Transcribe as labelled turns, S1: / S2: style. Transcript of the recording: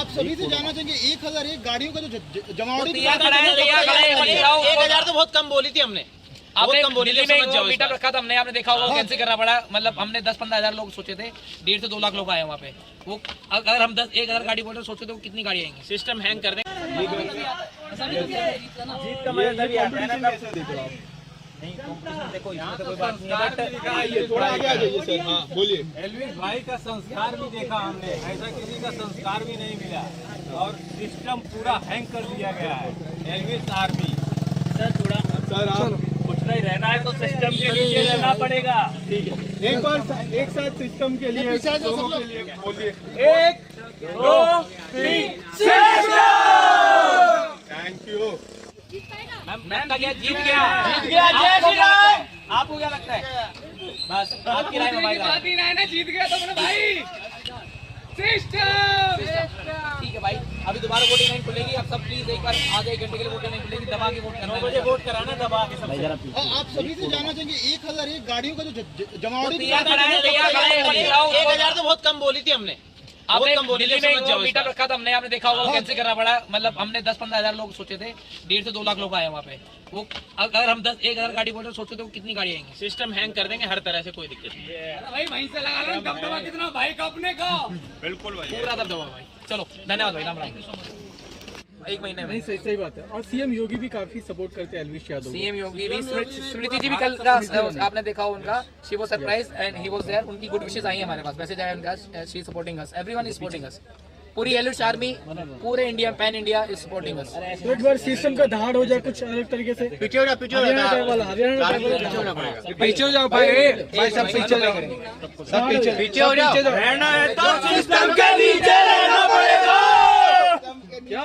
S1: आप सभी से जानना चाहेंगे 1001 गाड़ियों का जो जमावड़ी
S2: 1000 तो बहुत कम बोली थी हमने।
S3: आपने दिल्ली में मीटअप रखा था हमने, आपने देखा होगा वो कैंसिल करना पड़ा। मतलब हमने 10-15 हज़ार लोग सोचे थे, 1.5 से 2 लाख लोग आए वहाँ पे। वो अगर हम 10-1000 गाड़ी बोल रहे सोचे थे वो कितनी गाड़ी आएंगी।
S2: सिस्टम हैंग कर दें। देखो यहाँ तो कोई बात नहीं है, बट
S1: थोड़ा आगे आ जाइए सर। हाँ बोलिए।
S4: एल्विस भाई का संस्कार भी देखा हमने, ऐसा किसी का संस्कार भी नहीं मिला और सिस्टम पूरा हैंग कर दिया गया है। एल्विस आर्मी
S1: सर आप
S4: कुछ नहीं रहना है तो सिस्टम के नीचे रहना पड़ेगा।
S1: ठीक है, एक बार एक साथ सिस्टम के लिए लोगों के लिए बोलिए।
S4: 1 2 3
S1: थैंक यू।
S3: मैम का क्या जीत गया
S2: जय श्री राम।
S3: आपको क्या लगता है? बस आपकी राय में
S4: जीत गया तो मेरे भाई सिस्टम।
S3: ठीक है भाई, अभी दोबारा वोटिंग लाइन खुलेगी। आप सब प्लीज एक बार आधे 1 घंटे के लिए वोटिंग लाइन खुलेगी, दबा के वोट करना।
S2: 9 बजे वोट कराना, दबा के सब।
S1: आप सभी से जानना चाहेंगे 1001 गाड़ियों का जो जमावड़ी
S2: 1000 तो बहुत कम बोली थी हमने।
S3: आपने
S2: बहुत कम बोली
S3: दिल्ली
S2: थी, समझ
S3: में
S2: जाओ
S3: मीटअप
S2: इसका।
S3: रखा था हमने, आपने देखा होगा वो कैंसिल करना पड़ा। मतलब हमने 10-15 हज़ार लोग सोचे थे, 1.5 से 2 लाख लोग आए वहाँ पे। वो अगर हम 10-1000 गाड़ी बोल रहे सोचे थे वो कितनी गाड़ी आएंगी।
S2: सिस्टम हैंग कर देंगे हर तरह से, कोई दिक्कत नहीं।
S4: भाई वहीं से लगा लो दबदबा कितना भाई का अपने का।
S2: बिल्कुल भाई।
S3: पूरा दबदबा भाई। चलो धन्यवाद भाई, राम राम। 1 महीने में
S5: सही बात है। और सीएम योगी भी काफी सपोर्ट करते हैं एल्विस यादव को।
S3: सीएम योगी भी, स्मृति जी भी कल आपने देखा हो उनका, she was surprise and he was there. उनकी गुड विशेस आई है हमारे पास, मैसेज आया उनका, she is supporting us, everyone is supporting us. पूरी एल्विस आर्मी, पूरे India, pan India is supporting us.
S5: तो एक बार सिस्टम का दहाड़ हो जाए कुछ अलग तरीके से।
S1: पीछे हो जा
S5: हरियाणा टाइप वाला पीछे हो जाओ भाई सब पीछे पीछे हो जाओ।
S4: रहना है तो सिस्टम के नीचे रहना पड़ेगा।
S5: क्या